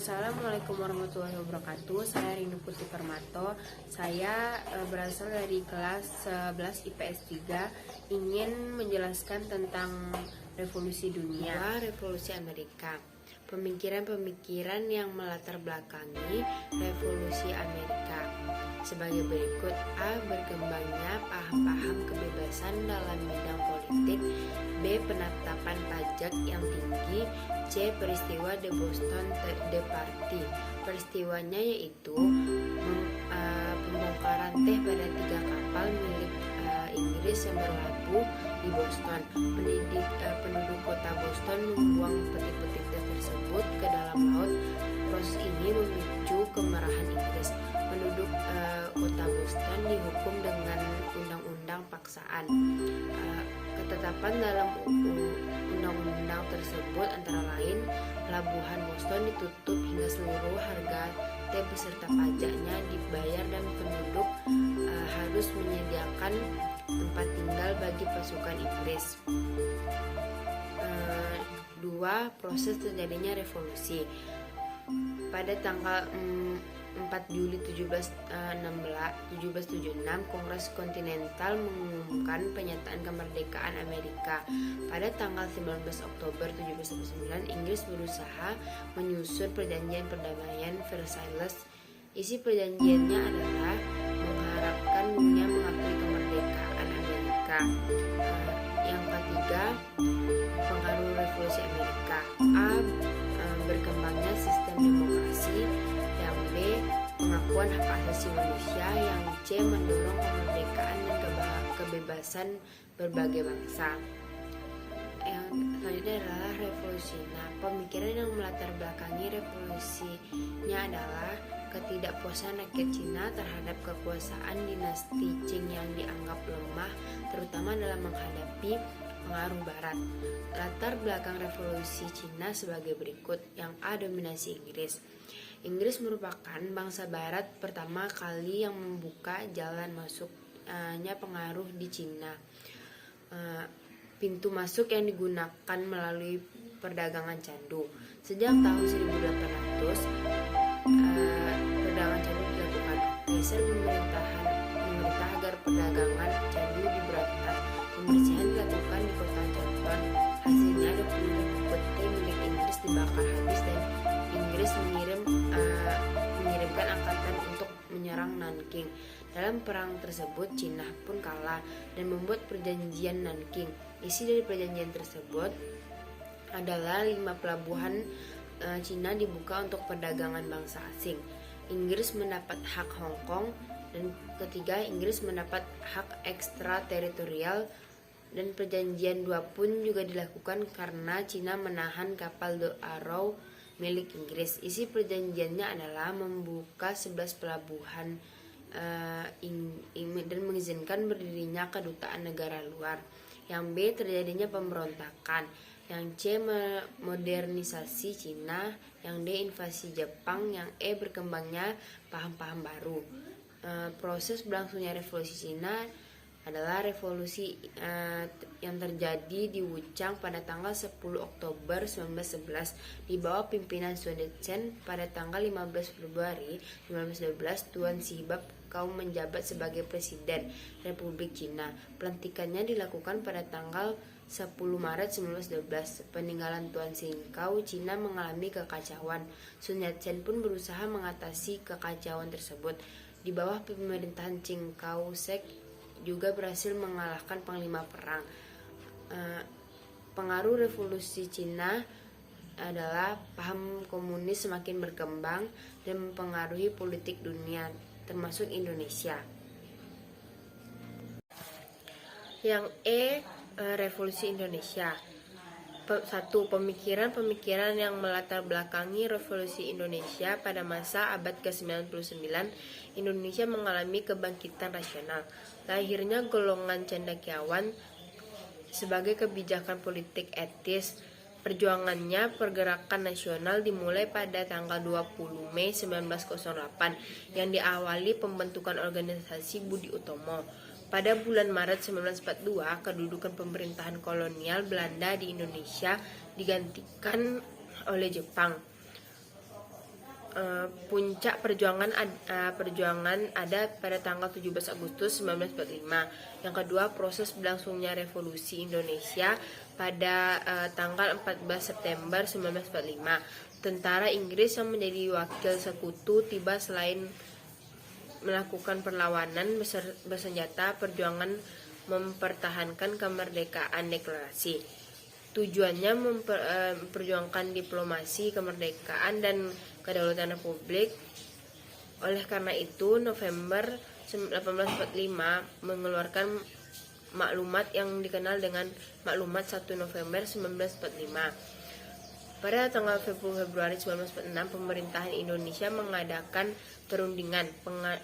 Assalamualaikum warahmatullahi wabarakatuh. Saya Rindu Putri Permato. Saya berasal dari kelas 11 IPS 3, ingin menjelaskan tentang revolusi dunia, revolusi Amerika. Pemikiran-pemikiran yang melatar belakangi revolusi Amerika sebagai berikut: A. Berkembangnya paham-paham kebebasan dalam bidang politik. B. Penetapan pajak yang tinggi. C. Peristiwa The Boston Tea Party. Peristiwanya yaitu pembongkaran teh pada 3 kapal milik Inggris yang berlabuh di Boston. Penduduk kota Boston membuang peti-peti teh tersebut ke dalam laut. Proses ini memicu kemarahan Inggris. Penduduk kota Boston dihukum dengan undang-undang paksaan. Ketetapan dalam undang-undang tersebut antara lain, pelabuhan Boston ditutup hingga seluruh harga teh beserta pajaknya dibayar dan penduduk harus menyediakan tempat tinggal bagi pasukan Inggris. 2. Proses terjadinya revolusi. Pada tanggal 4 Juli 1776, Kongres Kontinental mengumumkan penyataan kemerdekaan Amerika. Pada tanggal 19 Oktober 1789, Inggris berusaha menyusun perjanjian perdamaian Versailles. Isi perjanjiannya adalah mengharapkan dunia mengakui kemerdekaan Amerika. Yang ketiga, pengaruh revolusi Amerika. A. Berkembangnya sistem demokrasi. Yang B. Pengakuan hak asasi manusia. Yang C. Mendorong kemerdekaan dan kebebasan berbagai bangsa. Yang selanjutnya adalah revolusi. Nah, pemikiran yang melatar belakangi revolusinya adalah ketidakpuasan rakyat Cina terhadap kekuasaan dinasti Qing yang dianggap lemah, terutama dalam menghadapi pengaruh Barat. Latar belakang revolusi Cina sebagai berikut. Yang A. Dominasi Inggris. Inggris merupakan bangsa Barat pertama kali yang membuka jalan masuknya pengaruh di Cina. Pintu masuk yang digunakan melalui perdagangan candu. Sejak tahun 1800, perdagangan candu dilakukan. Kaiser memerintah agar perdagangan candu diberantas. Pembersihan dilakukan di kota Canton. Hasilnya 20.000 peti milik Inggris dibakar habis dan Inggris mengirimkan angkatan untuk menyerang Nanking. Dalam perang tersebut, Cina pun kalah dan membuat perjanjian Nanking. Isi dari perjanjian tersebut adalah 5 pelabuhan Cina dibuka untuk perdagangan bangsa asing. Inggris mendapat hak Hong Kong, dan ketiga, Inggris mendapat hak ekstrateritorial. Dan perjanjian 2 pun juga dilakukan karena Cina menahan kapal The Arrow milik Inggris. Isi perjanjiannya adalah membuka 11 pelabuhan dan mengizinkan berdirinya kedutaan negara luar. Yang B. Terjadinya pemberontakan. Yang C. Modernisasi Cina. Yang D. Invasi Jepang. Yang E. Berkembangnya paham-paham baru. Proses berlangsungnya revolusi Cina adalah revolusi yang terjadi di Wuchang pada tanggal 10 Oktober 1911 di bawah pimpinan Sun Yat-sen. Pada tanggal 15 Februari 1912, Tuan Sihbab Kau menjabat sebagai Presiden Republik Cina. Pelantikannya dilakukan pada tanggal 10 Maret 1912. Peninggalan Tuan Singkau, Cina mengalami kekacauan. Sun Yat-sen pun berusaha mengatasi kekacauan tersebut. Di bawah pemerintahan Chiang Kai-shek juga berhasil mengalahkan panglima perang. Pengaruh revolusi Cina adalah paham komunis semakin berkembang dan mempengaruhi politik dunia, termasuk Indonesia. Yang E. Revolusi Indonesia. 1. Pemikiran-pemikiran yang melatar belakangi revolusi Indonesia. Pada masa abad ke-99, Indonesia mengalami kebangkitan rasional. Lahirnya golongan cendekiawan sebagai kebijakan politik etis. Perjuangannya pergerakan nasional dimulai pada tanggal 20 Mei 1908 yang diawali pembentukan organisasi Budi Utomo. Pada bulan Maret 1942, kedudukan pemerintahan kolonial Belanda di Indonesia digantikan oleh Jepang. puncak perjuangan ada pada tanggal 17 Agustus 1945. Yang kedua, proses berlangsungnya revolusi Indonesia pada tanggal 14 September 1945. Tentara Inggris yang menjadi wakil sekutu tiba selain melakukan perlawanan bersenjata perjuangan mempertahankan kemerdekaan deklarasi. Tujuannya memperjuangkan diplomasi, kemerdekaan, dan kedaulatan Republik. Oleh karena itu, November 1845 mengeluarkan maklumat yang dikenal dengan Maklumat 1 November 1945. Pada tanggal Februari 1946, pemerintahan Indonesia mengadakan perundingan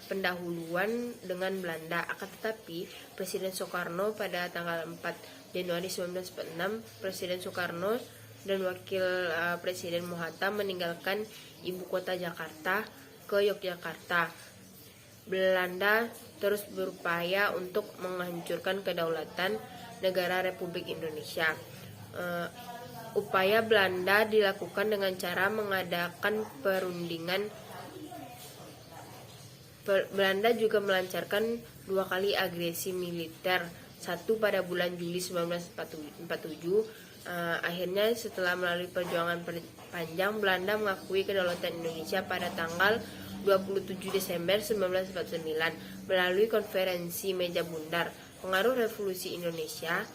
pendahuluan dengan Belanda. Akan tetapi, Presiden Soekarno pada tanggal 4 Januari 1946, Presiden Soekarno dan Wakil Presiden Mohatta meninggalkan ibu kota Jakarta ke Yogyakarta. Belanda terus berupaya untuk menghancurkan kedaulatan negara Republik Indonesia. Upaya Belanda dilakukan dengan cara mengadakan perundingan. Belanda juga melancarkan 2 kali agresi militer, satu pada bulan Juli 1947. Akhirnya setelah melalui perjuangan panjang, Belanda mengakui kedaulatan Indonesia pada tanggal 27 Desember 1949 melalui konferensi meja bundar. Pengaruh revolusi Indonesia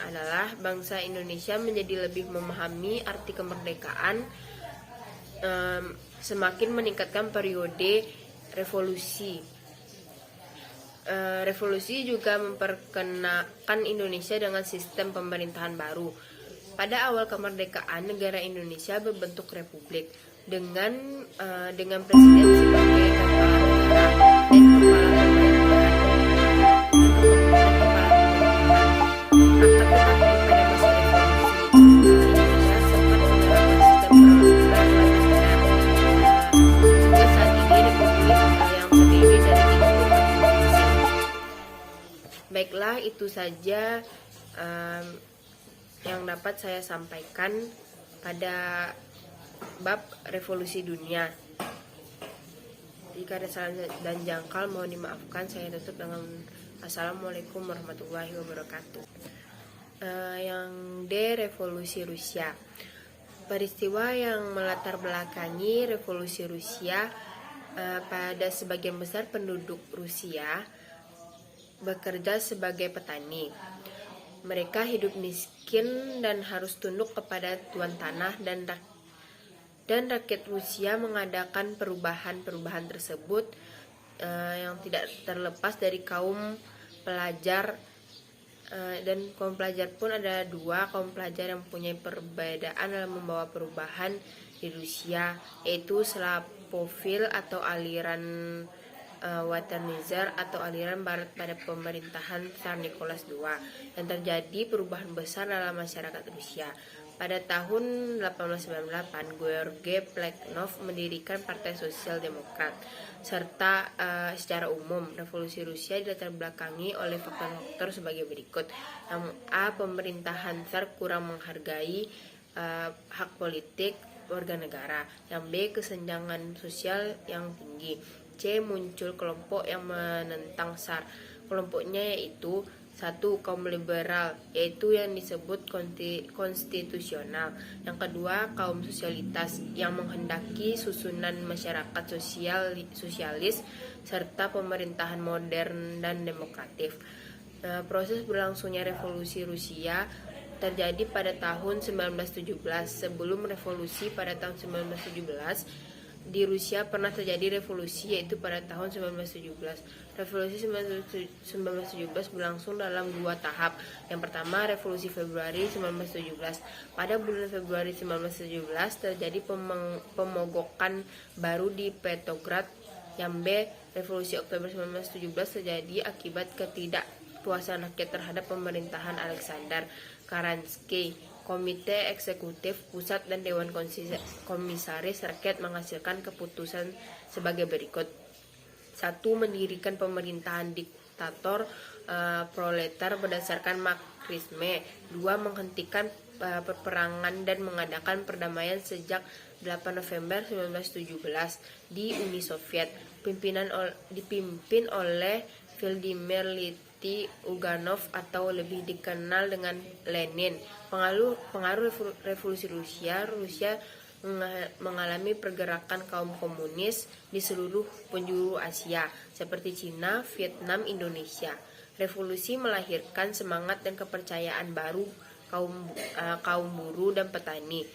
adalah bangsa Indonesia menjadi lebih memahami arti kemerdekaan, semakin meningkatkan periode revolusi. Revolusi juga memperkenalkan Indonesia dengan sistem pemerintahan baru. Pada awal kemerdekaan, negara Indonesia berbentuk republik dengan presiden sebagai kepala negara dan kepala pemerintahan. Baiklah, itu saja yang dapat saya sampaikan pada bab revolusi dunia. Jika ada salah dan jangkal mohon dimaafkan. Saya tutup dengan Assalamualaikum warahmatullahi wabarakatuh. Yang D, revolusi Rusia. Peristiwa yang melatar belakangi revolusi Rusia, pada sebagian besar penduduk Rusia bekerja sebagai petani. Mereka hidup miskin dan harus tunduk kepada tuan tanah, dan rakyat Rusia mengadakan perubahan tersebut yang tidak terlepas dari kaum pelajar. Dan kaum pelajar pun ada 2 kaum pelajar yang mempunyai perbedaan dalam membawa perubahan di Rusia, yaitu Slavofil atau aliran Waternizer atau aliran barat pada pemerintahan Tsar Nicholas II. Yang terjadi perubahan besar dalam masyarakat Rusia. Pada tahun 1898, Georgy Plekhanov mendirikan Partai Sosial Demokrat. Serta secara umum, revolusi Rusia dilatar belakangi oleh faktor-faktor sebagai berikut. Yang A, pemerintahan Tsar kurang menghargai hak politik warga negara. Yang B, kesenjangan sosial yang tinggi. C, muncul kelompok yang menentang Tsar. Kelompoknya yaitu 1. Kaum liberal, yaitu yang disebut konstitusional. Yang kedua, kaum sosialitas yang menghendaki susunan masyarakat sosialis serta pemerintahan modern dan demokratif. Proses berlangsungnya revolusi Rusia terjadi pada tahun 1917. Sebelum revolusi pada tahun 1917, di Rusia pernah terjadi revolusi, yaitu pada tahun 1917. Revolusi 1917 berlangsung dalam 2 tahap. Yang pertama, revolusi Februari 1917. Pada bulan Februari 1917 terjadi pemogokan baru di Petrograd. Yang B, revolusi Oktober 1917 terjadi akibat ketidakpuasan rakyat terhadap pemerintahan Alexander Kerensky. Komite Eksekutif Pusat dan Dewan Komisaris Rakyat menghasilkan keputusan sebagai berikut. 1. Mendirikan pemerintahan diktator proletar berdasarkan Marxisme. 2. Menghentikan peperangan dan mengadakan perdamaian sejak 8 November 1917 di Uni Soviet, dipimpin oleh Vladimir Ilyich Uganov atau lebih dikenal dengan Lenin. Pengaruh revolusi Rusia mengalami pergerakan kaum komunis di seluruh penjuru Asia, seperti Cina, Vietnam, Indonesia. Revolusi melahirkan semangat dan kepercayaan baru kaum buruh dan petani,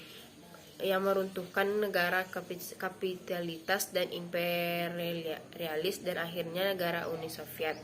yang meruntuhkan negara kapitalitas dan imperialis dan akhirnya negara Uni Soviet.